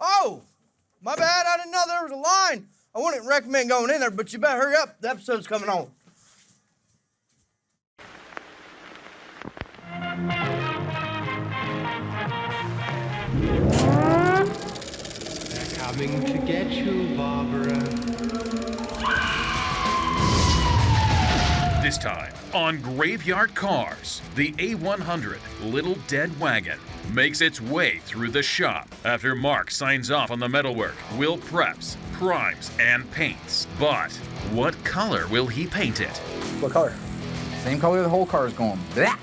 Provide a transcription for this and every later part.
Oh, my bad. I didn't know there was a line. I wouldn't recommend going in there, but you better hurry up. The episode's coming on. They're coming to get you, Barbara. This time on Graveyard Carz, the A100 Little Dead Wagon makes its way through the shop after Mark signs off on the metalwork. Will preps, primes, and paints. But what color will he paint it? What color? Same color the whole car is going, black.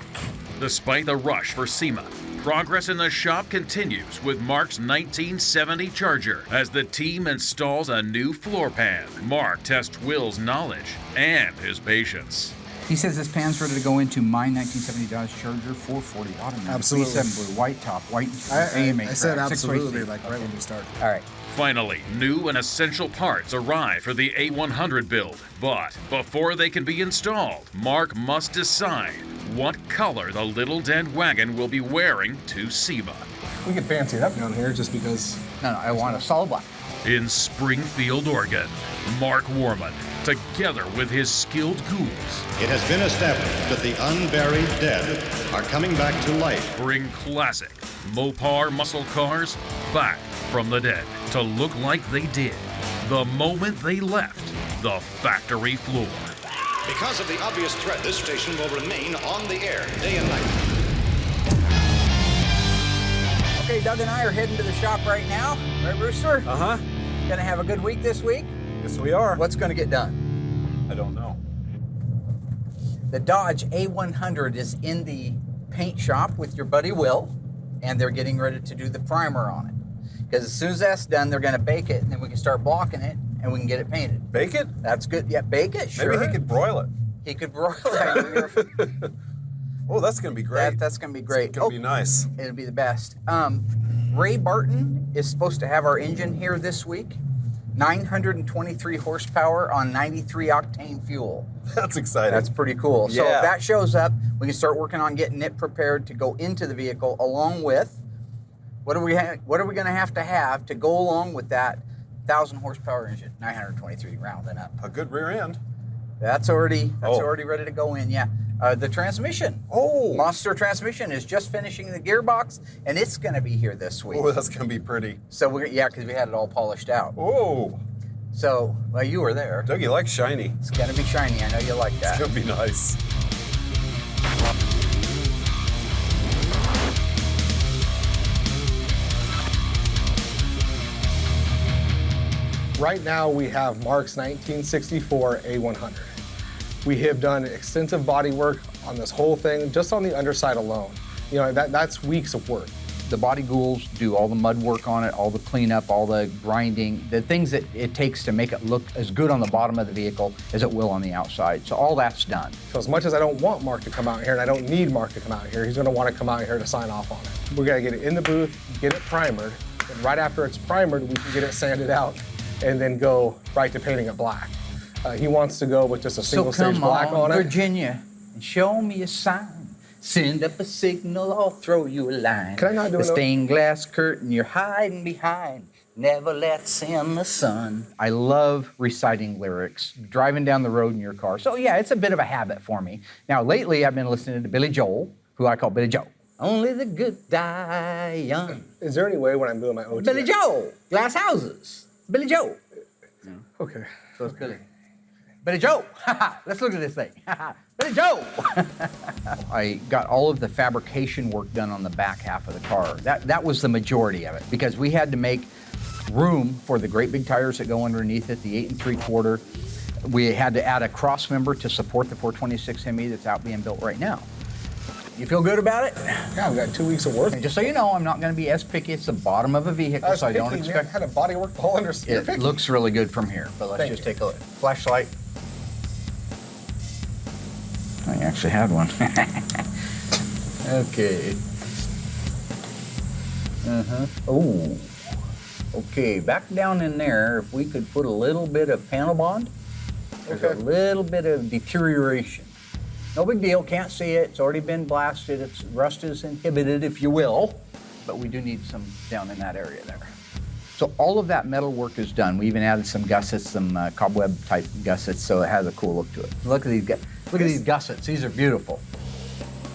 Despite the rush for SEMA, progress in the shop continues with Mark's 1970 Charger as the team installs a new floor pan. Mark tests Will's knowledge and his patience. He says this pan's ready to go into my 1970 Dodge Charger 440 automatic. Absolutely. 27 blue, white top, white I said track, absolutely, 6 like right when we started. All right. Finally, new and essential parts arrive for the A100 build. But before they can be installed, Mark must decide what color the Little Dead Wagon will be wearing to SEMA. We could fancy it up down here just because. No, I want a solid black. In Springfield, Oregon, Mark Warman, together with his skilled ghouls, It has been established that the unburied dead are coming back to life. bring classic Mopar muscle cars back from the dead to look like they did the moment they left the factory floor. Because of the obvious threat, this station will remain on the air day and night. Okay, Doug and I are heading to the shop right now. Right, Rooster? Uh-huh. Gonna have a good week this week? Yes, we are. What's gonna get done? I don't know. The Dodge A100 is in the paint shop with your buddy Will, and they're getting ready to do the primer on it. Because as soon as that's done, they're gonna bake it, and then we can start blocking it, and we can get it painted. Bake it? That's good. Yeah, bake it, sure. Maybe he could broil it. He could broil it. Oh, that's going to be great. That's gonna be great. It's going to be nice. It'll be the best. Ray Barton is supposed to have our engine here this week. 923 horsepower on 93 octane fuel. That's exciting. That's pretty cool. So Yeah. if that shows up, we can start working on getting it prepared to go into the vehicle, along with what are we going to have to go along with that 1,000 horsepower engine, 923 rounding up. a good rear end. That's already Oh. ready to go in. Yeah. The transmission. Oh. Monster transmission is just finishing the gearbox, and it's going to be here this week. Oh, that's going to be pretty. So because we had it all polished out. Oh, So well, you were there. Doug, you like shiny. It's going to be shiny. I know you like that. It's going to be nice. Right now we have Mark's 1964 A100. We have done extensive body work on this whole thing, just on the underside alone. You know, that's weeks of work. The body ghouls do all the mud work on it, all the cleanup, all the grinding, the things that it takes to make it look as good on the bottom of the vehicle as it will on the outside. So all that's done. So as much as I don't want Mark to come out here, and I don't need Mark to come out here, he's gonna wanna come out here to sign off on it. We're gonna get it in the booth, get it primered, and right after it's primered, we can get it sanded out and then go right to painting it black. He wants to go with just a single stage black on it. Virginia, and show me a sign. Send up a signal, I'll throw you a line. Can I not do the it? stained glass curtain you're hiding behind never lets in the sun. I love reciting lyrics, driving down the road in your car. So yeah, it's a bit of a habit for me. Now lately I've been listening to Billy Joel, who I call Billy Joe. Only the good die young. Is there any way when I'm doing my OT? Billy Joe, glass houses. Billy Joe. Okay. So it's Billy. Billy Joe. Let's look at this thing. Billy Joe. I got all of the fabrication work done on the back half of the car. That was the majority of it because we had to make room for the great big tires that go underneath it, the 8 3/4. We had to add a cross member to support the 426 Hemi that's out being built right now. You feel good about it? Yeah, we've got 2 weeks of work. And just so you know, I'm not going to be as picky. It's the bottom of a vehicle, so I don't expect. Had a body work the whole under. It looks really good from here, but let's just take a look. Flashlight. Oh, you actually had one. Okay. Oh. Okay, back down in there, if we could put a little bit of panel bond, there's a little bit of deterioration. No big deal, can't see it, it's already been blasted, rust is inhibited, if you will, but we do need some down in that area there. So all of that metal work is done. We even added some gussets, some cobweb type gussets, so it has a cool look to it. Look at these, look at these gussets. These are beautiful.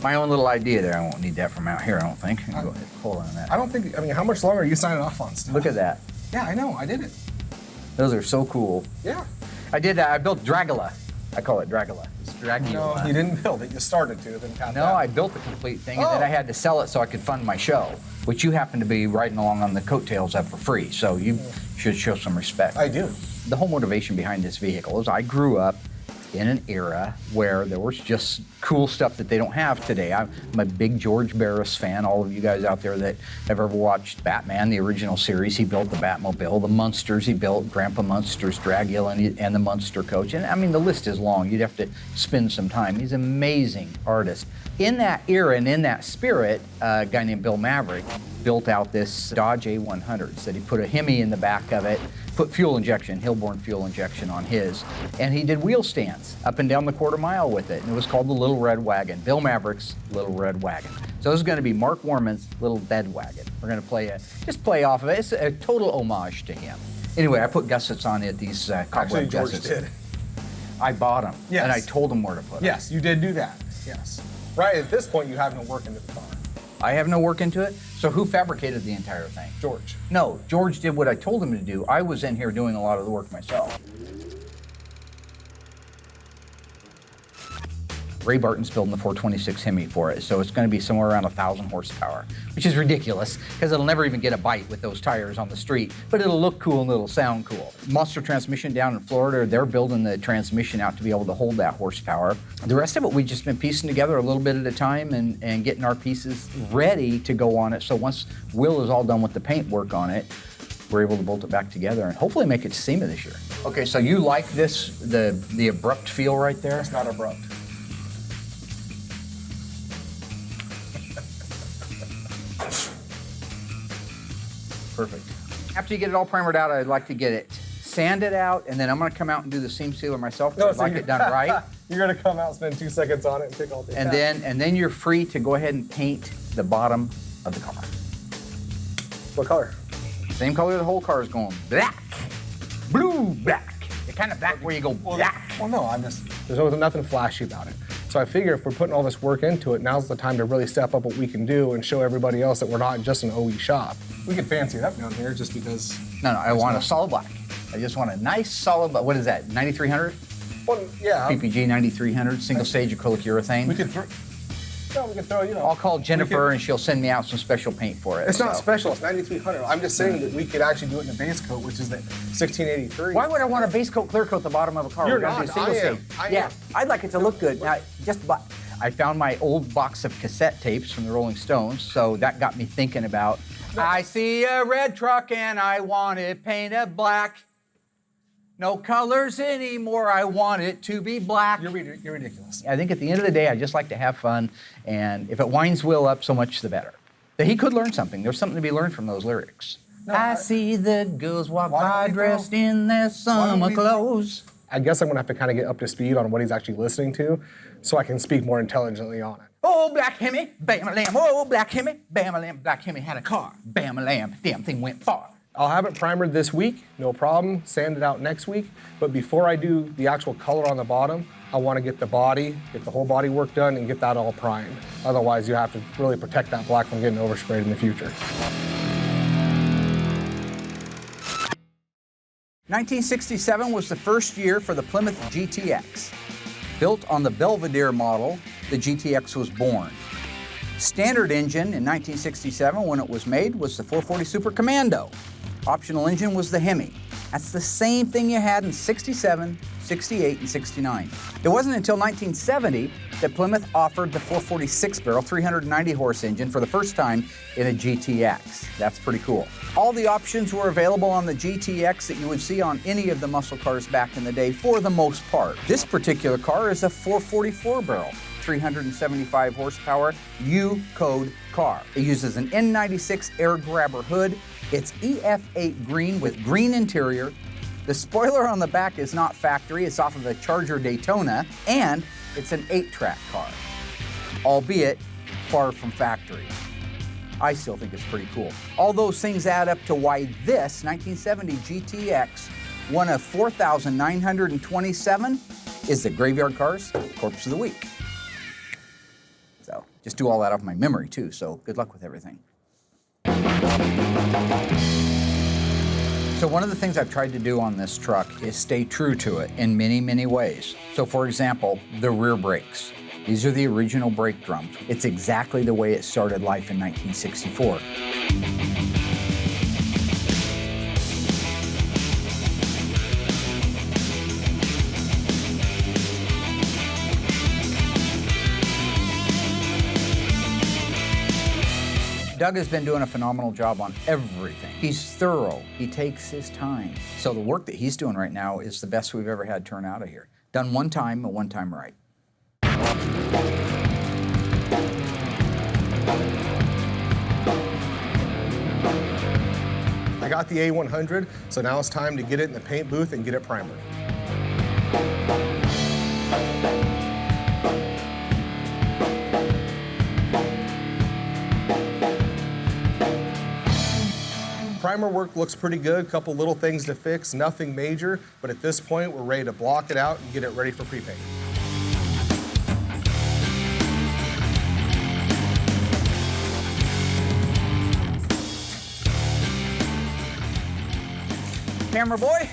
My own little idea there. I won't need that from out here, I don't think. Go ahead, hold on to that. I don't think, I mean, how much longer are you signing off on stuff? Look at that. Yeah, I know, I did it. Those are so cool. Yeah. I built Dragula. I call it Dragula. It's Dragula. No, you didn't build it, you started to, then tapped No, out. I built the complete thing, and then I had to sell it so I could fund my show, which you happen to be riding along on the coattails of for free, so you should show some respect. I do. The whole motivation behind this vehicle is I grew up in an era where there was just cool stuff that they don't have today. I'm a big George Barris fan. All of you guys out there that have ever watched Batman, the original series, he built the Batmobile. The Munsters, he built Grandpa Munster's Dragula and the Munster coach. And I mean, the list is long. You'd have to spend some time. He's an amazing artist. In that era and in that spirit, a guy named Bill Maverick built out this Dodge A100. So he put a Hemi in the back of it, put fuel injection, Hillborn fuel injection on his, and he did wheel stands up and down the quarter mile with it, and it was called the Little Red Wagon, Bill Maverick's Little Red Wagon. So this is going to be Mark Warman's Little Dead Wagon. We're going to just play off of it. It's a total homage to him. Anyway, I put gussets on it, these cobweb George gussets. did. I bought them, Yes. and I told him where to put them. Yes, you did do that, yes. Right at this point, you have no work into the car. I have no work into it, so who fabricated the entire thing? George. No, George did what I told him to do. I was in here doing a lot of the work myself. Ray Barton's building the 426 Hemi for it, so it's going to be somewhere around 1,000 horsepower, which is ridiculous because it'll never even get a bite with those tires on the street, but it'll look cool and it'll sound cool. Monster Transmission down in Florida, they're building the transmission out to be able to hold that horsepower. The rest of it, we've just been piecing together a little bit at a time and getting our pieces ready to go on it, so once Will is all done with the paint work on it, we're able to bolt it back together and hopefully make it to SEMA this year. Okay, so you like this, the abrupt feel right there? It's not abrupt. Perfect. After you get it all primered out, I'd like to get it sanded out, and then I'm gonna come out and do the seam sealer myself. No, I'd so like it done right. You're gonna come out, spend 2 seconds on it, and pick all the And then you're free to go ahead and paint the bottom of the car. What color? Same color the whole car is going. Black, blue, black. The kind of black where you go black. Well, no, there's nothing flashy about it. So I figure if we're putting all this work into it, now's the time to really step up what we can do and show everybody else that we're not just an OE shop. We can fancy it up down here just because. No, I want a solid black. I just want a nice solid black. What is that, 9300? Well, yeah. PPG 9300, single stage acrylic urethane. We could throw, I'll call Jennifer and she'll send me out some special paint for it. It's not special, it's 9300. I'm just saying that we could actually do it in the base coat, which is the 1683. Why would I want a base coat, clear coat the bottom of a car? You're We're gonna do not, single I am. stage. I Yeah, am. I'd like it to look good. Now, I found my old box of cassette tapes from the Rolling Stones, so that got me thinking about, I see a red truck and I want it painted black. No colors anymore, I want it to be black. You're ridiculous. I think at the end of the day, I just like to have fun, and if it winds Will up, so much the better. But he could learn something. There's something to be learned from those lyrics. I see the girls walk by dressed in their summer clothes. I guess I'm gonna have to kind of get up to speed on what he's actually listening to so I can speak more intelligently on it. Oh, black Hemi, bam-a-lam. Oh, black Hemi, bam-a-lam. Black Hemi had a car, bam-a-lam. Damn thing went far. I'll have it primered this week, no problem, sand it out next week, but before I do the actual color on the bottom, I want to get the whole body work done and get that all primed. Otherwise, you have to really protect that black from getting oversprayed in the future. 1967 was the first year for the Plymouth GTX. Built on the Belvedere model, the GTX was born. Standard engine in 1967 when it was made was the 440 Super Commando. Optional engine was the Hemi. That's the same thing you had in 67, 68, and 69. It wasn't until 1970 that Plymouth offered the 446 barrel 390 horse engine for the first time in a GTX. That's pretty cool. All the options were available on the GTX that you would see on any of the muscle cars back in the day for the most part. This particular car is a 444 barrel 375 horsepower U-code car. It uses an N96 air grabber hood. It's EF8 green with green interior. The spoiler on the back is not factory. It's off of a Charger Daytona, and it's an 8-track car, albeit far from factory. I still think it's pretty cool. All those things add up to why this 1970 GTX, one of 4,927, is the Graveyard Carz Corpse of the Week. So just do all that off my memory too, so good luck with everything. So one of the things I've tried to do on this truck is stay true to it in many, many ways. So for example, the rear brakes. These are the original brake drums. It's exactly the way it started life in 1964. Doug has been doing a phenomenal job on everything. He's thorough, he takes his time. So the work that he's doing right now is the best we've ever had turn out of here. Done one time, and one time right. I got the A100, so now it's time to get it in the paint booth and get it primered. Primer work looks pretty good, couple little things to fix, nothing major, but at this point we're ready to block it out and get it ready for pre-paint. Camera boy.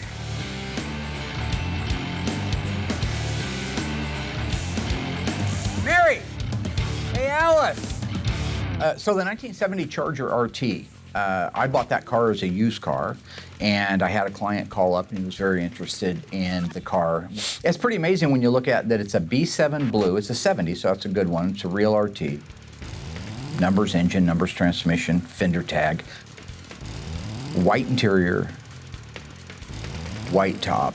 Mary. Hey, Alice. So the 1970 Charger RT, I bought that car as a used car, and I had a client call up and he was very interested in the car. It's pretty amazing when you look at that it's a B7 blue. It's a 70, so that's a good one. It's a real RT. Numbers engine, numbers transmission, fender tag, white interior, white top,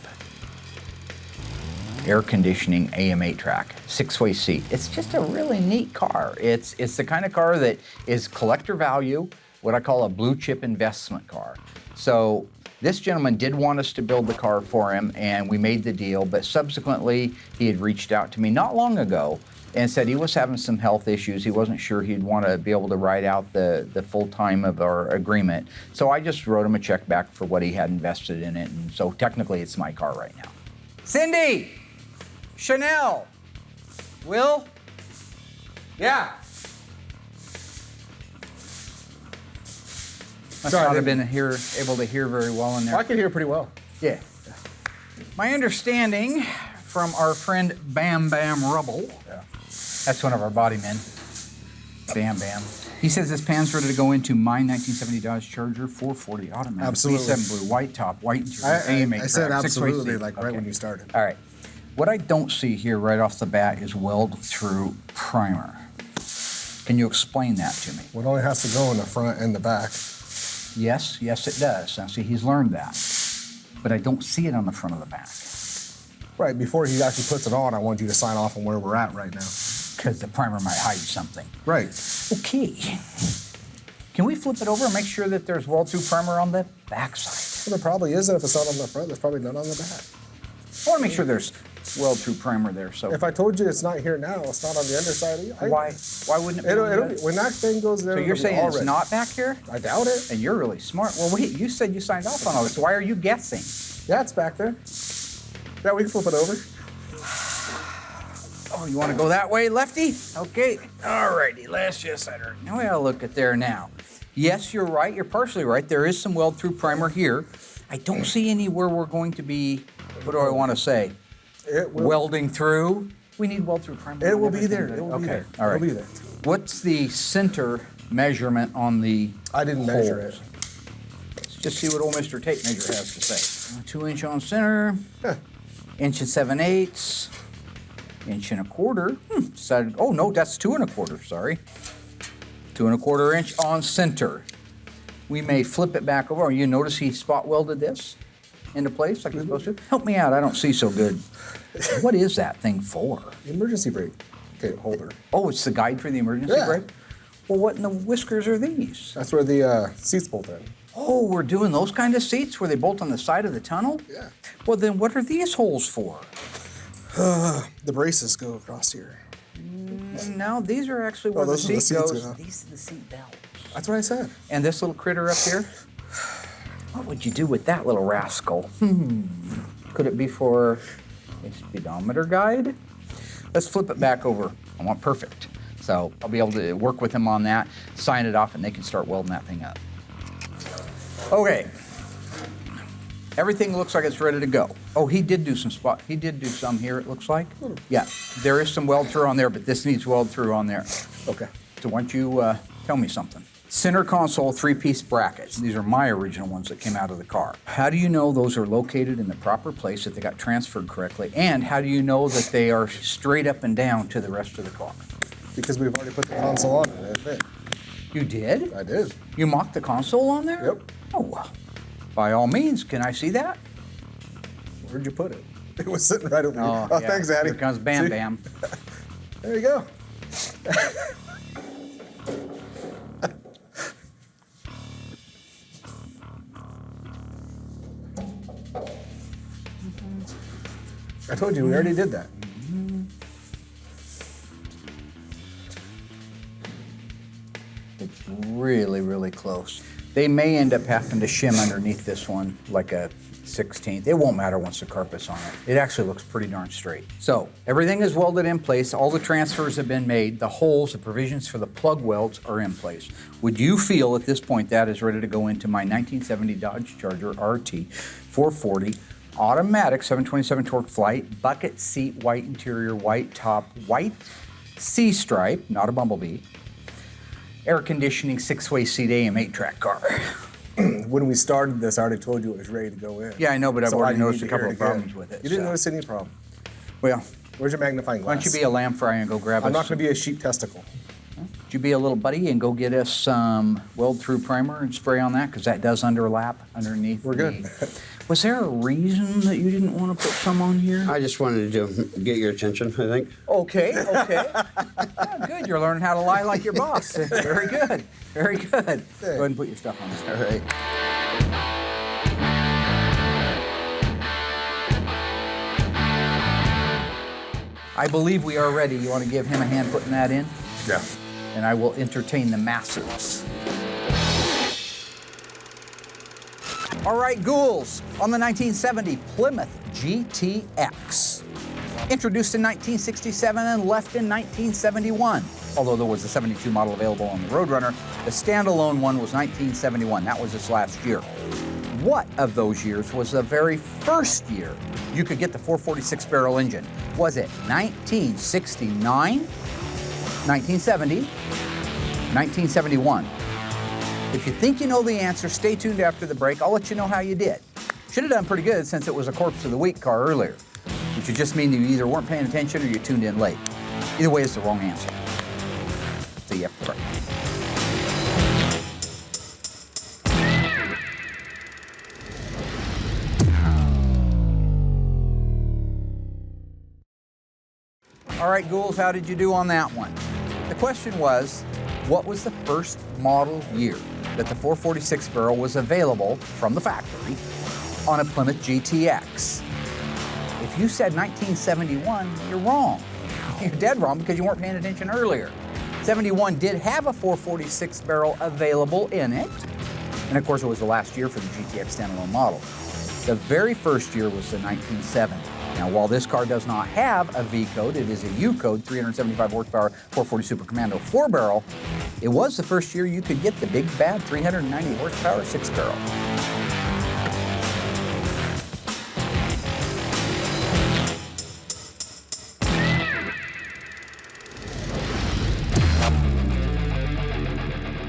air conditioning, AM 8-track, 6-way seat. It's just a really neat car. It's the kind of car that is collector value, what I call a blue chip investment car. So this gentleman did want us to build the car for him, and we made the deal, but subsequently he had reached out to me not long ago and said he was having some health issues. He wasn't sure he'd want to be able to ride out the full time of our agreement. So I just wrote him a check back for what he had invested in it, and so technically it's my car right now. Cindy! Chanel! Will? Yeah. Must not have been able to hear very well in there. I can hear pretty well. Yeah. My understanding from our friend Bam Bam Rubble, that's one of our body men, Bam Bam. He says this pan's ready to go into my 1970 Dodge Charger 440 automatic. Absolutely. B7 blue, white top, white interior, AMA. I said track, 6-way absolutely, seat. like right when you started. All right. What I don't see here right off the bat is weld-through primer. Can you explain that to me? Well, it only has to go in the front and the back. Yes, yes it does. Now see, he's learned that. But I don't see it on the front of the back. Right, before he actually puts it on, I want you to sign off on where we're at right now. Because the primer might hide something. Right. Okay. Can we flip it over and make sure that there's weld-through primer on the back side? Well, there probably isn't. If it's not on the front, there's probably none on the back. I want to make sure there's weld-through primer there. So If I told you it's not here now, it's not on the underside. why wouldn't it be? It'll when that thing goes there, So you're it'll be saying all it's ready. not back here? I doubt it. And you're really smart. Well, wait, you said you signed off on all this. Why are you guessing? Yeah, it's back there. Yeah, we can flip it over. Oh, you want to go that way, lefty? Okay. All righty. Let's just now we gotta look at there now. Yes, you're right. You're partially right. There is some weld-through primer here. I don't see anywhere we're going to be. What do I want to say? It will. Welding through. We need weld-through primer. It on will be everything. there. It will be Okay. there. All right. It'll be there. What's the center measurement on the I didn't measure holes? it. Let's just see what old Mr. Tape Measure has to say. 2 inch on center, inch and 7/8, inch and a quarter. Decided, oh no, that's 2 1/4, sorry. 2 1/4 inch on center. We may flip it back over. You notice he spot welded this into place like he's supposed to? Help me out, I don't see so good. What is that thing for? Emergency brake. Okay, holder. Oh, it's the guide for the emergency Yeah. brake? Well, what in the whiskers are these? That's where the seats bolt in. Oh, we're doing those kind of seats where they bolt on the side of the tunnel? Yeah. Well, then what are these holes for? The braces go across here. No, these are actually where Oh, the those are the seat seats, goes. yeah. These are the seat belts. That's what I said. And this little critter up here? What would you do with that little rascal? Could it be for a speedometer guide? Let's flip it back over. I want perfect. So I'll be able to work with them on that, sign it off, and they can start welding that thing up. Okay. Everything looks like it's ready to go. Oh, he did do some here, it looks like. Yeah, there is some weld through on there, but this needs weld through on there. Okay. So why don't you tell me something? Center console 3-piece brackets. These are my original ones that came out of the car. How do you know those are located in the proper place, that they got transferred correctly? And how do you know that they are straight up and down to the rest of the car? Because we've already put the console on it. That's it. You did? I did. You mocked the console on there? Yep. Oh, well. By all means, can I see that? Where'd you put it? It was sitting right over here. yeah. Thanks, Addy. Here comes Bam See? Bam. There you go. I told you, we already did that. It's really, really close. They may end up having to shim underneath this one like a 16th. It won't matter once the carpet's on it. It actually looks pretty darn straight. So everything is welded in place. All the transfers have been made. The holes, the provisions for the plug welds are in place. Would you feel at this point that is ready to go into my 1970 Dodge Charger RT 440 automatic 727 torque flight, bucket seat, white interior, white top, white C-stripe, not a Bumblebee, air conditioning, 6-way seat AM 8-track car. When we started this, I already told you it was ready to go in. Yeah, I know, but I've So why already do you noticed need a to hear couple it of again? problems with it. You didn't so. notice any problem. Well, Where's your magnifying glass? why don't you be a lamb fry and go grab I'm us? not going to be a sheep testicle. Would you be a little buddy and go get us some weld-through primer and spray on that? Because that does underlap underneath. We're good. Was there a reason that you didn't want to put some on here? I just wanted to get your attention, I think. Okay. Yeah, good. You're learning how to lie like your boss. Very good. Very good. Go ahead and put your stuff on this. All right. I believe we are ready. You want to give him a hand putting that in? Yeah. And I will entertain the masses. All right, ghouls, on the 1970 Plymouth GTX. Introduced in 1967 and left in 1971. Although there was a 72 model available on the Roadrunner, the standalone one was 1971. That was its last year. What of those years was the very first year you could get the 446 barrel engine? Was it 1969, 1970, 1971? If you think you know the answer, stay tuned after the break. I'll let you know how you did. Should have done pretty good since it was a Corpse of the Week car earlier, which would just mean that you either weren't paying attention or you tuned in late. Either way, it's the wrong answer. See you after the break. All right, ghouls, how did you do on that one? The question was, what was the first model year that the 446 barrel was available from the factory on a Plymouth GTX? If you said 1971, you're wrong. You're dead wrong because you weren't paying attention earlier. 71 did have a 446 barrel available in it. And of course, it was the last year for the GTX standalone model. The very first year was the 1970. Now, while this car does not have a V code, it is a U code, 375 horsepower, 440 Super Commando 4-barrel. It was the first year you could get the big bad 390 horsepower 6-barrel.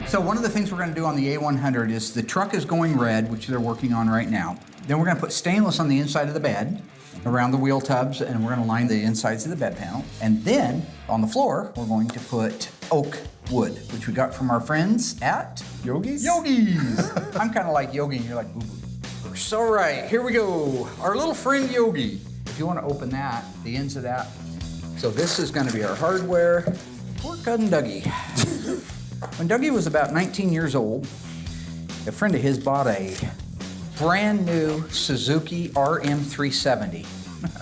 So one of the things we're going to do on the A100 is the truck is going red, which they're working on right now. Then we're going to put stainless on the inside of the bed, around the wheel tubs, and we're going to line the insides of the bed panel. And then on the floor, we're going to put oak wood, which we got from our friends at Yogi's? Yogi's. I'm kind of like Yogi, and you're like Boo Boo. So right, here we go. Our little friend Yogi. If you want to open that, the ends of that. So this is going to be our hardware. Poor cousin Dougie. When Dougie was about 19 years old, a friend of his bought a brand new Suzuki RM370.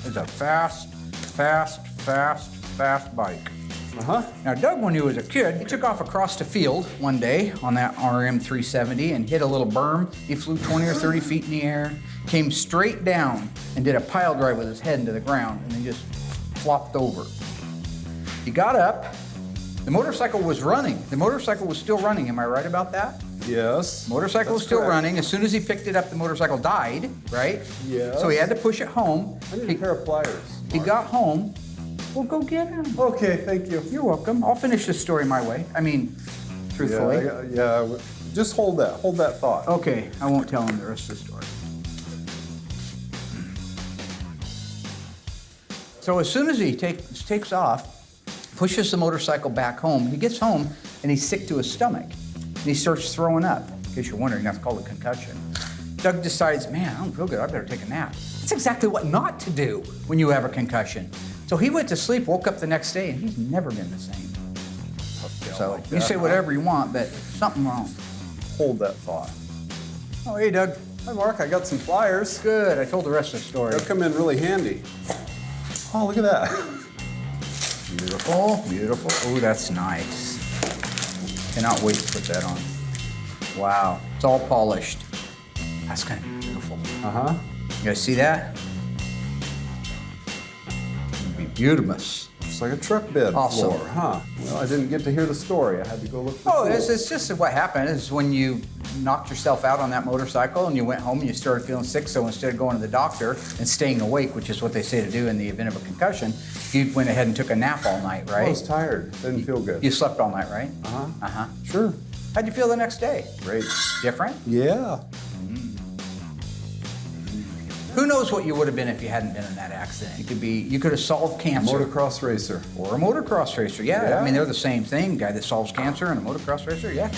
It's a fast bike. Now, Doug, when he was a kid, he took off across the field one day on that RM 370 and hit a little berm. He flew 20 or 30 feet in the air, came straight down and did a pile drive with his head into the ground and then just flopped over. He got up. The motorcycle was running. The motorcycle was still running. Am I right about that? Yes. Motorcycle was that's still correct. running. As soon as he picked it up, the motorcycle died, right? Yes. So he had to push it home. I need a pair of pliers. He got home. Well, go get him. Okay, thank you. You're welcome. I'll finish this story my way. I mean, truthfully. Yeah. Just hold that thought. Okay, I won't tell him the rest of the story. So as soon as he takes off, pushes the motorcycle back home, he gets home and he's sick to his stomach. And he starts throwing up. In case you're wondering, that's called a concussion. Doug decides, man, I don't feel good, I better take a nap. That's exactly what not to do when you have a concussion. So he went to sleep, woke up the next day, and he's never been the same. So you say whatever you want, but something wrong. Hold that thought. Oh, hey, Doug. Hi, Mark. I got some pliers. Good, I told the rest of the story. They'll come in really handy. Oh, look at that. Beautiful, beautiful. Oh, that's nice. Cannot wait to put that on. Wow, it's all polished. That's gonna be beautiful. Uh-huh. You guys see that? It'd be beautiful. It's like a truck bed Awesome. floor, huh? Well, I didn't get to hear the story. I had to go look for Oh, tools. it's just what happened is when you knocked yourself out on that motorcycle and you went home and you started feeling sick, so instead of going to the doctor and staying awake, which is what they say to do in the event of a concussion, you went ahead and took a nap all night, right? I was tired. Didn't feel good. You slept all night, right? Uh-huh. Uh-huh. Sure. How'd you feel the next day? Great. Different? Yeah. Who knows what you would have been if you hadn't been in that accident? You could have solved cancer. Motocross racer. Or a motocross racer, yeah. Yeah. I mean, they're the same thing. Guy that solves cancer and a motocross racer, yeah.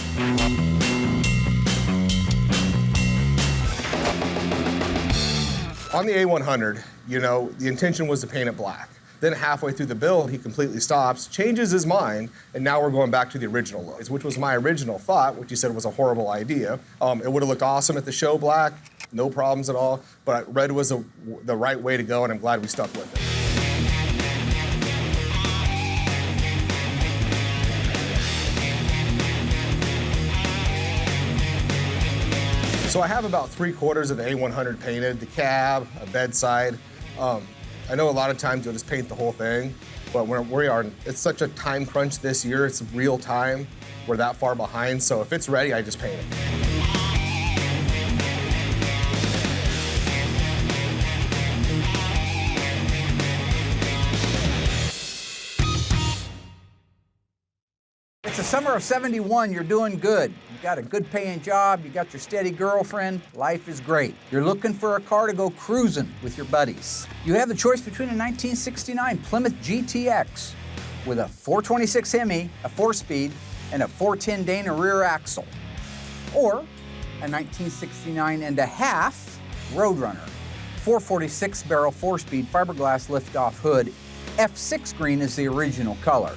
On the A100, you know, the intention was to paint it black. Then halfway through the build, he completely stops, changes his mind, and now we're going back to the original look, which was my original thought, which you said was a horrible idea. It would have looked awesome at the show black, no problems at all, but red was the right way to go, and I'm glad we stuck with it. So I have about 3/4 of the A100 painted, the cab, a bedside. I know a lot of times you'll just paint the whole thing, but it's such a time crunch this year, it's real time. We're that far behind, so if it's ready, I just paint it. It's the summer of 71, you're doing good. You got a good paying job, you got your steady girlfriend, life is great. You're looking for a car to go cruising with your buddies. You have the choice between a 1969 Plymouth GTX with a 426 Hemi, a 4-speed, and a 410 Dana rear axle, or a 1969 and a half Roadrunner, 446 barrel 4-speed fiberglass lift-off hood. F6 green is the original color.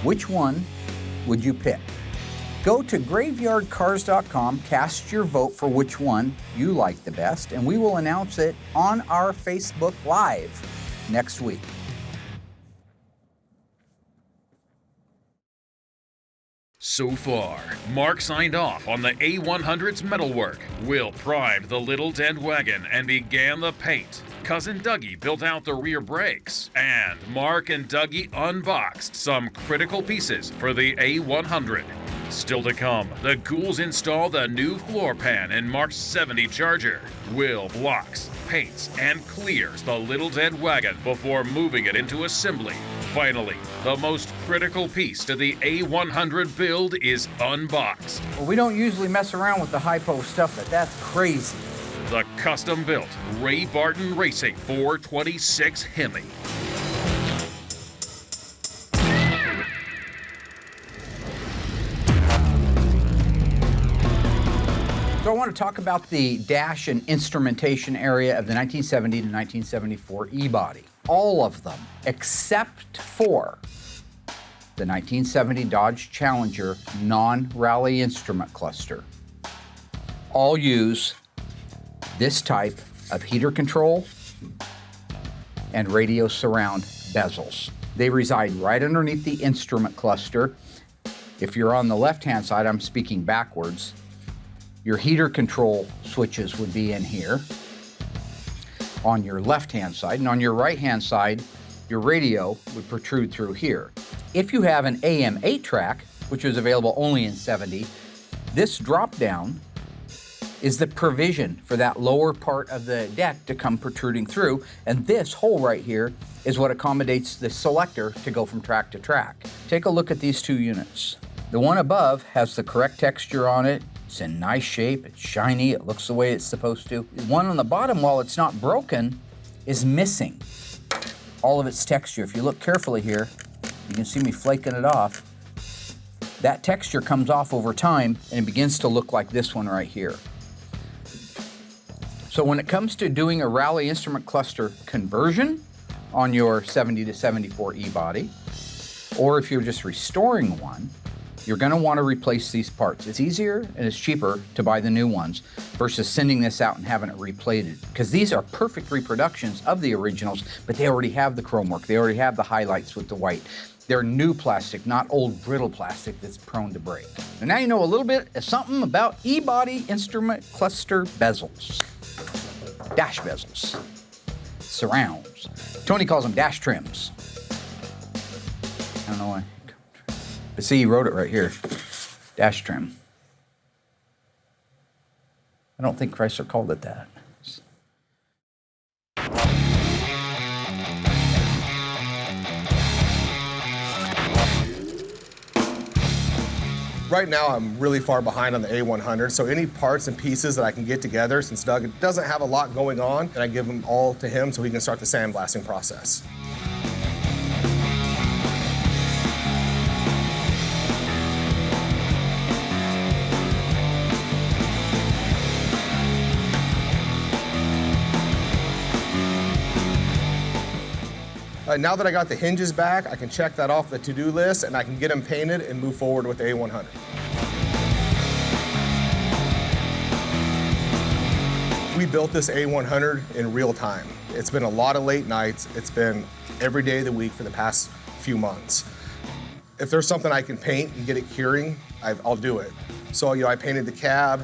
Which one would you pick? Go to graveyardcarz.com, cast your vote for which one you like the best, and we will announce it on our Facebook Live next week. So far, Mark signed off on the A100's metalwork. Will primed the little dead wagon and began the paint. Cousin Dougie built out the rear brakes. And Mark and Dougie unboxed some critical pieces for the A100. Still to come, the Ghouls install the new floor pan in Mark's 70 Charger. Will blocks, paints, and clears the little dead wagon before moving it into assembly. Finally, the most critical piece to the A100 build is unboxed. Well, we don't usually mess around with the hypo stuff, but that's crazy. The custom-built Ray Barton Racing 426 Hemi. So I want to talk about the dash and instrumentation area of the 1970 to 1974 E-Body. All of them, except for the 1970 Dodge Challenger non-rally instrument cluster, all use this type of heater control and radio surround bezels. They reside right underneath the instrument cluster. If you're on the left-hand side, I'm speaking backwards, your heater control switches would be in here on your left-hand side, and on your right-hand side, your radio would protrude through here. If you have an AM 8-track, which is available only in 70, this drop-down is the provision for that lower part of the deck to come protruding through, and this hole right here is what accommodates the selector to go from track to track. Take a look at these two units. The one above has the correct texture on it. It's in nice shape, it's shiny, it looks the way it's supposed to. The one on the bottom, while it's not broken, is missing all of its texture. If you look carefully here, you can see me flaking it off. That texture comes off over time and it begins to look like this one right here. So when it comes to doing a rally instrument cluster conversion on your 70 to 74 E-body, or if you're just restoring one, you're gonna wanna replace these parts. It's easier and it's cheaper to buy the new ones versus sending this out and having it replated. Because these are perfect reproductions of the originals, but they already have the chrome work. They already have the highlights with the white. They're new plastic, not old brittle plastic that's prone to break. And now you know a little bit of something about E-body instrument cluster bezels. Dash bezels, surrounds. Tony calls them dash trims. I don't know why. But see, he wrote it right here, dash trim. I don't think Chrysler called it that. Right now, I'm really far behind on the A100, so any parts and pieces that I can get together, since Doug doesn't have a lot going on, and I give them all to him so he can start the sandblasting process. Now that I got the hinges back, I can check that off the to-do list and I can get them painted and move forward with the A100. We built this A100 in real time. It's been a lot of late nights. It's been every day of the week for the past few months. If there's something I can paint and get it curing, I'll do it. So, I painted the cab.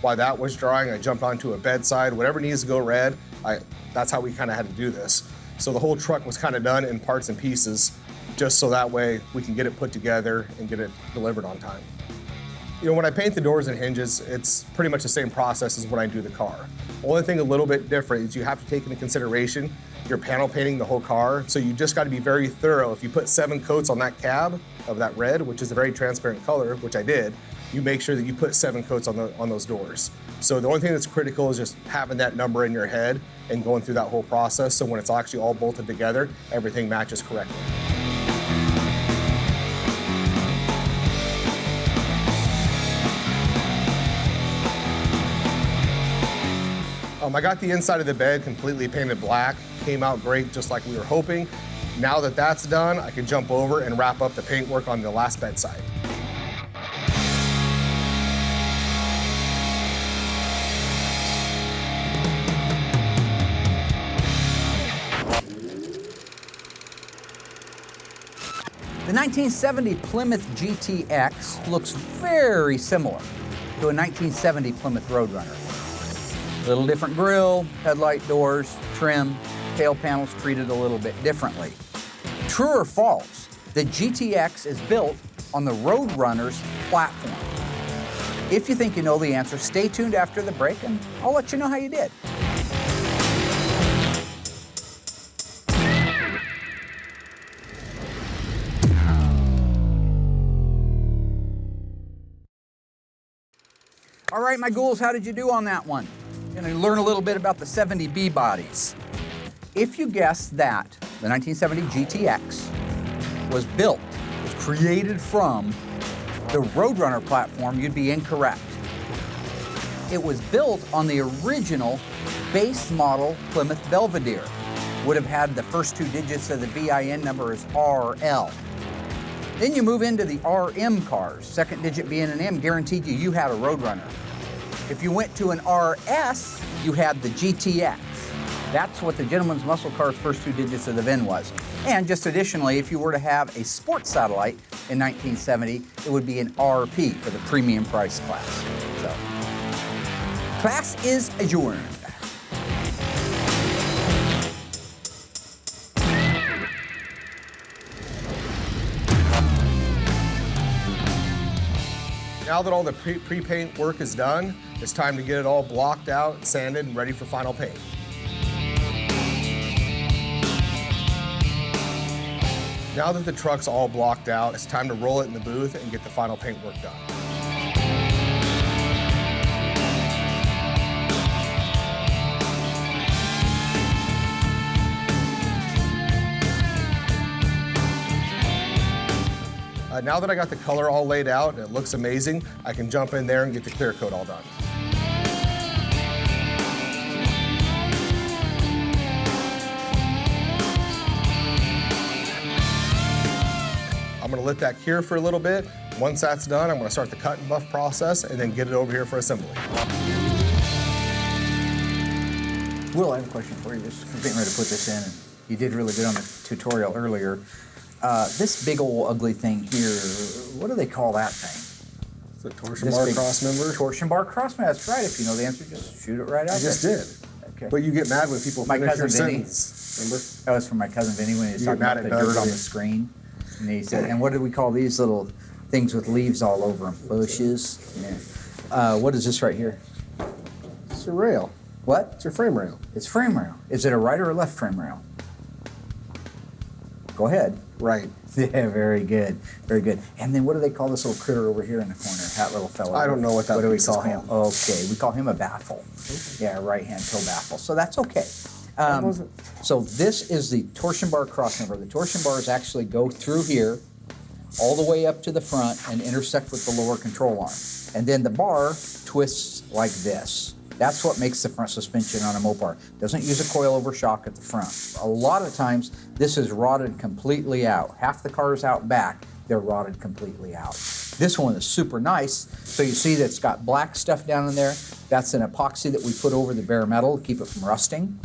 While that was drying, I jumped onto a bedside. Whatever needs to go red, that's how we kind of had to do this. So the whole truck was kind of done in parts and pieces, just so that way we can get it put together and get it delivered on time. When I paint the doors and hinges, it's pretty much the same process as when I do the car. Only thing a little bit different is you have to take into consideration you're panel painting the whole car, so you just got to be very thorough. If you put 7 coats on that cab of that red, which is a very transparent color, which I did, you make sure that you put 7 coats on those doors. So the only thing that's critical is just having that number in your head and going through that whole process, so when it's actually all bolted together, everything matches correctly. I got the inside of the bed completely painted black. Came out great, just like we were hoping. Now that that's done, I can jump over and wrap up the paint work on the last bedside. The 1970 Plymouth GTX looks very similar to a 1970 Plymouth Roadrunner. A little different grille, headlight doors, trim, tail panels treated a little bit differently. True or false, the GTX is built on the Roadrunner's platform. If you think you know the answer, stay tuned after the break and I'll let you know how you did. All right, my ghouls, how did you do on that one? Gonna learn a little bit about the 70B bodies. If you guess that the 1970 GTX was created from the Roadrunner platform, you'd be incorrect. It was built on the original base model Plymouth Belvedere. Would have had the first 2 digits of the VIN number as RL. Then you move into the RM cars, second digit being an M, guaranteed you had a Roadrunner. If you went to an RS, you had the GTX. That's what the Gentleman's Muscle Car's first 2 digits of the VIN was. And just additionally, if you were to have a sports satellite in 1970, it would be an RP for the premium price class. So, class is adjourned. Now that all the pre-paint work is done, it's time to get it all blocked out, sanded, and ready for final paint. Now that the truck's all blocked out, it's time to roll it in the booth and get the final paint work done. Now that I got the color all laid out and it looks amazing, I can jump in there and get the clear coat all done. I'm gonna let that cure for a little bit. Once that's done, I'm gonna start the cut and buff process and then get it over here for assembly. Will, I have a question for you. Just getting ready to put this in. And you did really good on the tutorial earlier. This big old ugly thing here, what do they call that thing? It's a torsion bar cross member. Torsion bar cross member, that's right. If you know the answer, just shoot it right out I just there. did. Okay. But you get mad when people My finish your cousin Vinny. sentence. Remember? That was from my cousin Vinny when he was You get talking about mad the at Doug, dirt on don't the you? screen. And he said, and what do we call these little things with leaves all over them? Bushes? Yeah. What is this right here? It's a rail. What? It's your frame rail. It's frame rail. Is it a right or a left frame rail? Go ahead. Right. Yeah, very good, very good. And then what do they call this little critter over here in the corner? That little fella. I don't know what that What do we piece is call him? called. Okay, we call him a baffle. Yeah, right-hand toe baffle. So that's okay. wasn't- So this is the torsion bar crossmember. The torsion bars actually go through here, all the way up to the front and intersect with the lower control arm. And then the bar twists like this. That's what makes the front suspension on a Mopar. Doesn't use a coilover shock at the front. A lot of times, this is rotted completely out. Half the cars out back, they're rotted completely out. This one is super nice. So you see that it's got black stuff down in there. That's an epoxy that we put over the bare metal to keep it from rusting.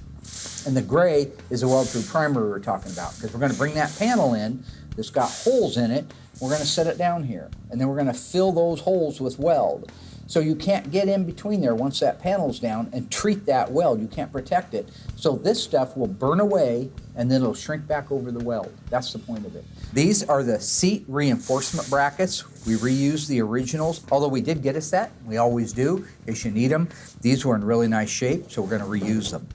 And the gray is a weld-through primer we were talking about, because we're going to bring that panel in that's got holes in it. We're going to set it down here, and then we're going to fill those holes with weld. So you can't get in between there once that panel's down and treat that weld. You can't protect it. So this stuff will burn away, and then it'll shrink back over the weld. That's the point of it. These are the seat reinforcement brackets. We reused the originals, although we did get a set. We always do, in case you need them. These were in really nice shape, so we're going to reuse them.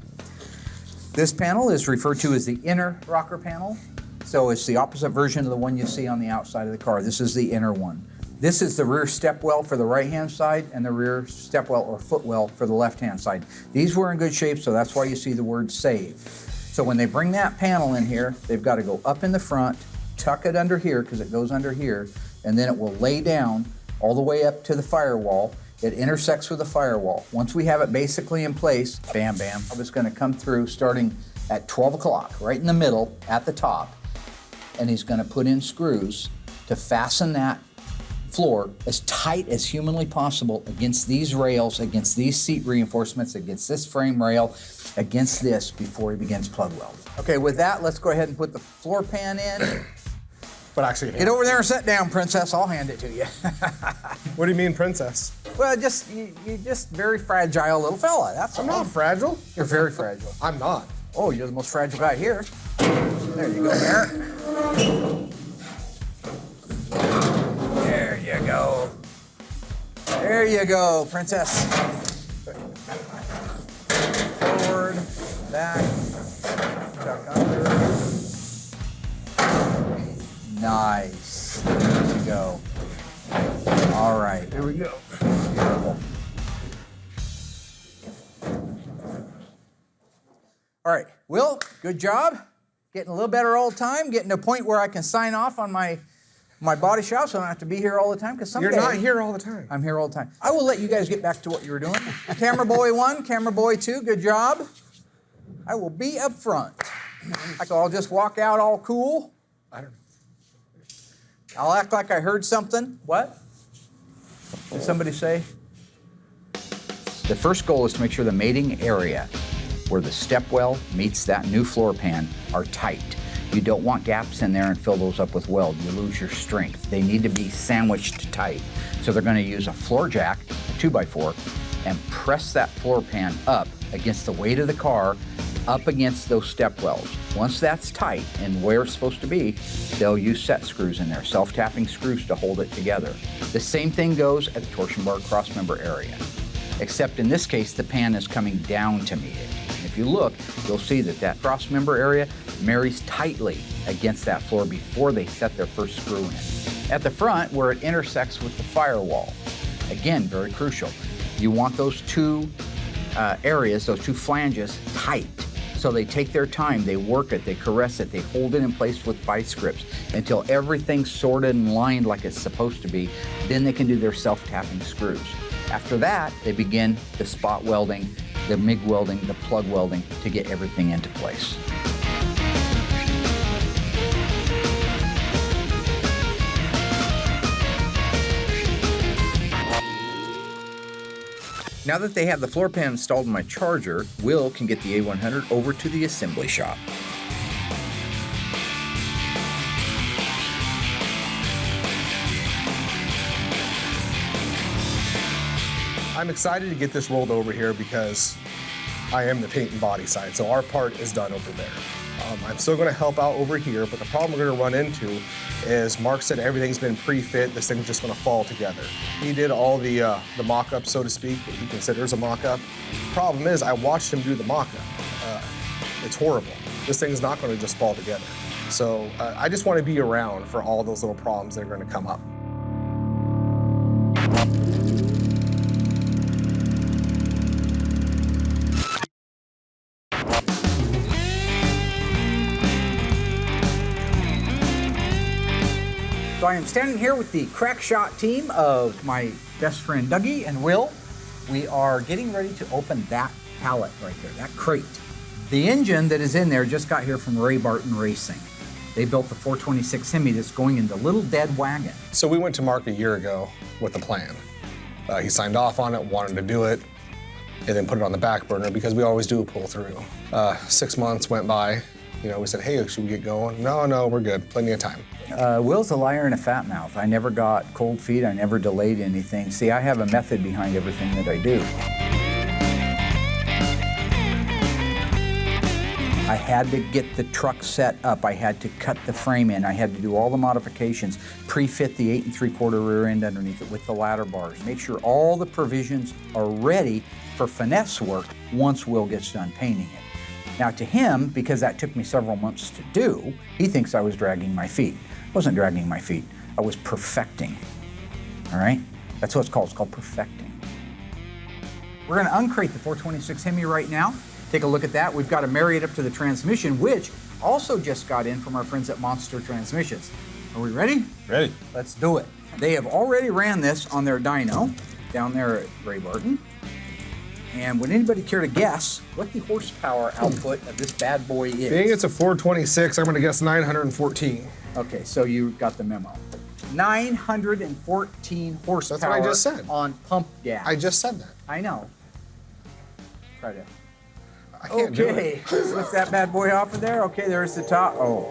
This panel is referred to as the inner rocker panel. So it's the opposite version of the one you see on the outside of the car. This is the inner one. This is the rear step well for the right-hand side and the rear step well or footwell for the left-hand side. These were in good shape, so that's why you see the word save. So when they bring that panel in here, they've got to go up in the front, tuck it under here because it goes under here, and then it will lay down all the way up to the firewall. It intersects with the firewall. Once we have it basically in place, bam, bam, it's going to come through starting at 12 o'clock, right in the middle at the top, and he's going to put in screws to fasten that floor as tight as humanly possible against these rails, against these seat reinforcements, against this frame rail, against this before he begins plug weld. Okay, with that, let's go ahead and put the floor pan in. But actually, Get over there and sit down, princess. I'll hand it to you. what do you mean, princess? Well, you're just very fragile little fella. That's I'm all. not fragile. You're very fragile. I'm not. Oh, you're the most fragile guy here. There you go, Merritt. There you go. There you go, princess. Forward, back, tuck under. Nice. There you go. All right. There we go. Beautiful. All right, Will, good job. Getting a little better all the time, getting to a point where I can sign off on my body shop so I don't have to be here all the time, because someday... You're not here all the time. I'm here all the time. I will let you guys get back to what you were doing. Camera boy 1, camera boy 2, good job. I will be up front. So I'll just walk out all cool. I don't know. I'll act like I heard something. What? Did somebody say? The first goal is to make sure the mating area where the step well meets that new floor pan are tight. You don't want gaps in there and fill those up with weld. You lose your strength. They need to be sandwiched tight. So they're going to use a floor jack, a 2x4, and press that floor pan up against the weight of the car, up against those step wells. Once that's tight and where it's supposed to be, they'll use set screws in there, self-tapping screws to hold it together. The same thing goes at the torsion bar crossmember area, except in this case, the pan is coming down to meet it. If you look, you'll see that that crossmember area marries tightly against that floor before they set their first screw in. At the front, where it intersects with the firewall, again, very crucial. You want those two areas, those two flanges, tight. So they take their time, they work it, they caress it, they hold it in place with vice grips until everything's sorted and lined like it's supposed to be. Then they can do their self-tapping screws. After that, they begin the spot welding, the MIG welding, the plug welding to get everything into place. Now that they have the floor pan installed in my Charger, Will can get the A100 over to the assembly shop. I'm excited to get this rolled over here because I am the paint and body side, so our part is done over there. I'm still gonna help out over here, but the problem we're gonna run into is Mark said everything's been pre-fit, this thing's just gonna fall together. He did all the mock-up, so to speak, what he considers a mock-up. Problem is, I watched him do the mock-up. It's horrible. This thing's not gonna just fall together. So I just wanna be around for all those little problems that are gonna come up. So I am standing here with the crack shot team of my best friend Dougie and Will. We are getting ready to open that pallet right there, that crate. The engine that is in there just got here from Ray Barton Racing. They built the 426 Hemi that's going in the little dead wagon. So we went to Mark a year ago with a plan. He signed off on it, wanted to do it, and then put it on the back burner because we always do a pull through. 6 months went by. You know, we said, hey, should we get going? No, we're good, plenty of time. Will's a liar and a fat mouth. I never got cold feet, I never delayed anything. See, I have a method behind everything that I do. I had to get the truck set up. I had to cut the frame in. I had to do all the modifications, pre-fit the 8 3/4 rear end underneath it with the ladder bars. Make sure all the provisions are ready for finesse work once Will gets done painting it. Now to him, because that took me several months to do, he thinks I was dragging my feet. I wasn't dragging my feet. I was perfecting, all right? That's what it's called perfecting. We're gonna uncrate the 426 Hemi right now. Take a look at that. We've got to marry it up to the transmission, which also just got in from our friends at Monster Transmissions. Are we ready? Ready. Let's do it. They have already ran this on their dyno down there at Ray Barton. And would anybody care to guess what the horsepower output of this bad boy is? Being it's a 426, I'm gonna guess 914. Okay, so you got the memo. 914 horsepower. That's what I just said. On pump gas. I just said that. I know. Try to. I can't do Okay, it. let's lift that bad boy off of there. Okay, there's the top. Oh,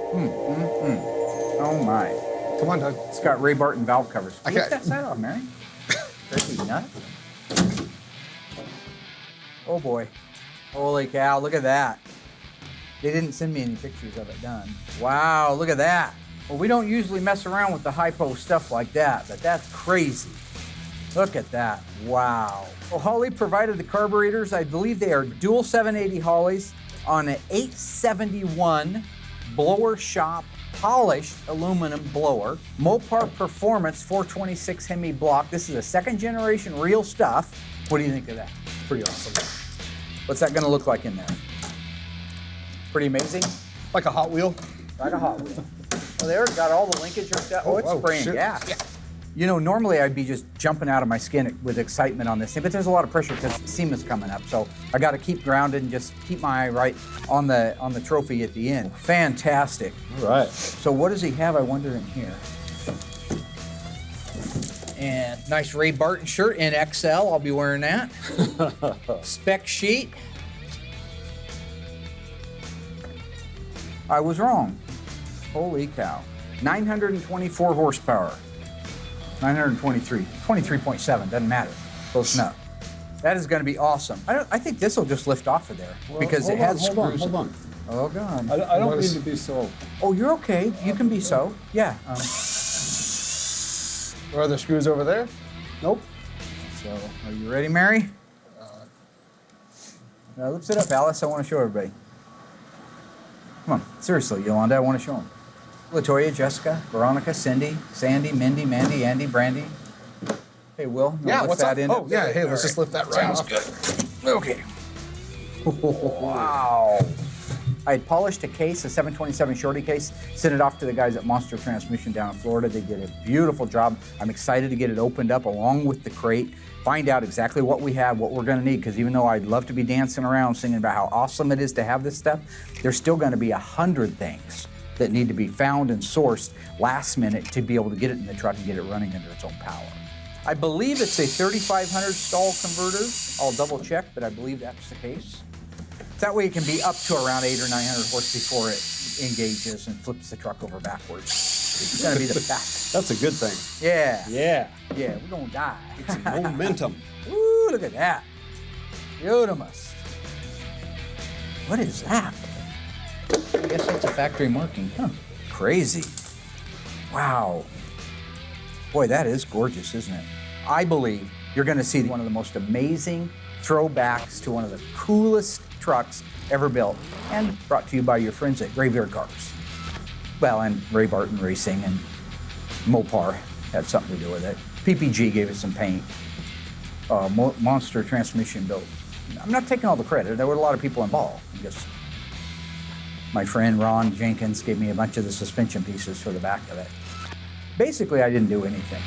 Oh my. Come on, Doug. It's got Ray Barton valve covers. I Lift can't- that side off, Mary. Crazy nut. Oh boy. Holy cow, look at that. They didn't send me any pictures of it done. Wow, look at that. Well, we don't usually mess around with the hypo stuff like that, but that's crazy. Look at that. Wow. Well, Holley provided the carburetors. I believe they are dual 780 Holleys on an 871 blower shop polished aluminum blower. Mopar Performance 426 Hemi block. This is a second generation real stuff. What do you think of that? Pretty awesome. What's that gonna look like in there? Pretty amazing? Like a Hot Wheel. Like a Hot Wheel. Well, they already got all the linkage hooked up. Oh, it's whoa, spraying shit. gas. Yeah. You know, normally I'd be just jumping out of my skin with excitement on this thing, but there's a lot of pressure because SEMA's coming up, so I got to keep grounded and just keep my eye right on the trophy at the end. Fantastic. All right. So what does he have, I wonder, in here? And nice Ray Barton shirt in XL. I'll be wearing that. Spec sheet. I was wrong. Holy cow. 924 horsepower. 923. 23.7, doesn't matter. Close enough. That is going to be awesome. I think this will just lift off of there because it has screws. Hold on. Oh, God. I don't mean to be so. Oh, you're okay. You can be so. Yeah. Are there screws over there? Nope. So, are you ready, Mary? Now, lift it up, Alice. I want to show everybody. Come on. Seriously, Yolanda, I want to show them. Latoya, Jessica, Veronica, Cindy, Sandy, Mindy, Mandy, Andy, Brandy. Hey, Will. Yeah, lift what's that up? in? Oh, yeah, hey, let's just lift that right off. Okay. Wow. I had polished a case, a 727 Shorty case, sent it off to the guys at Monster Transmission down in Florida. They did a beautiful job. I'm excited to get it opened up along with the crate, find out exactly what we have, what we're going to need, because even though I'd love to be dancing around singing about how awesome it is to have this stuff, there's still going to be 100 things that need to be found and sourced last minute to be able to get it in the truck and get it running under its own power. I believe it's a 3500 stall converter. I'll double check, but I believe that's the case. That way it can be up to around 800 or 900 horse before it engages and flips the truck over backwards. It's gonna be the best. That's a good thing. Yeah. Yeah. Yeah, we're gonna die. It's momentum. Ooh, look at that. Beautimous. What is that? I guess that's a factory marking, huh? Crazy. Wow. Boy, that is gorgeous, isn't it? I believe you're gonna see one of the most amazing throwbacks to one of the coolest trucks ever built, and brought to you by your friends at Graveyard Carz. Well, and Ray Barton Racing and Mopar had something to do with it. PPG gave us some paint. Monster Transmission built. I'm not taking all the credit. There were a lot of people involved. Just my friend Ron Jenkins gave me a bunch of the suspension pieces for the back of it. Basically, I didn't do anything.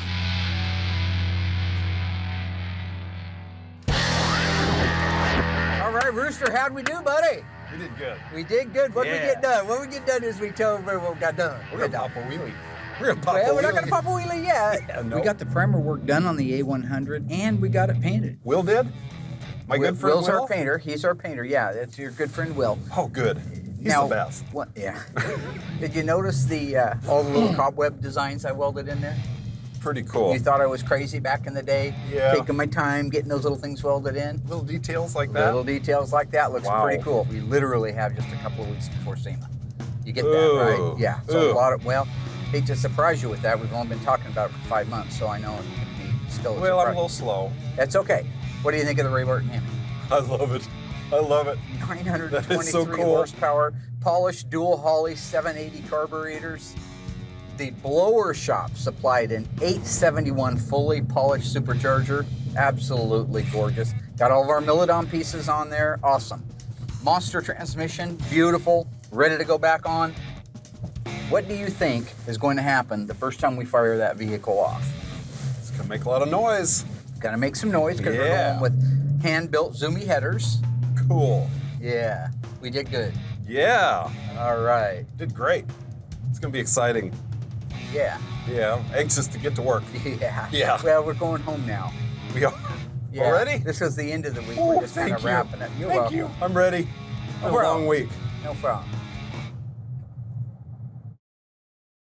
All right, Rooster, how'd we do, buddy? We did good. We did good. What did we get done? What we get done is we told everybody what we got done. We're gonna pop a wheelie. We're gonna pop a Well, we're wheelie. not gonna pop a wheelie yet. Yeah, no. We got the primer work done on the A100, and we got it painted. Will did? My good friend Will's Will? our painter. He's our painter. Yeah, that's your good friend Will. Oh, good. He's Now, the best. What? Yeah. Did you notice the all the little cobweb designs I welded in there? Pretty cool. You thought I was crazy back in the day? Yeah. Taking my time, getting those little things welded in. Little details like that. Little details like that looks Wow. pretty cool. We literally have just a couple of weeks before SEMA. You get that, Ooh. right? Yeah. So Ooh. a lot of, well, hate to surprise you with that. We've only been talking about it for 5 months, so I know it can be still a Well, I'm a surprise. little slow. That's okay. What do you think of the Ray Barton Hemi? I love it. I love it. 923 That is so cool. horsepower, polished dual Holley 780 carburetors. The blower shop supplied an 871 fully polished supercharger. Absolutely gorgeous. Got all of our Millodon pieces on there. Awesome. Monster transmission, beautiful, ready to go back on. What do you think is going to happen the first time we fire that vehicle off? It's gonna make a lot of noise. Gonna make some noise because we're Yeah. going with hand-built Zoomy headers. Cool. Yeah, we did good. Yeah. All right. Did great. It's gonna be exciting. Yeah. Yeah. I'm anxious to get to work. Yeah. Yeah. Well, we're going home now. We are Yeah. already? This was the end of the week. Oh, we're just kind thank of you. wrapping it. You're Thank welcome. you. I'm ready. No A problem. long week. No problem.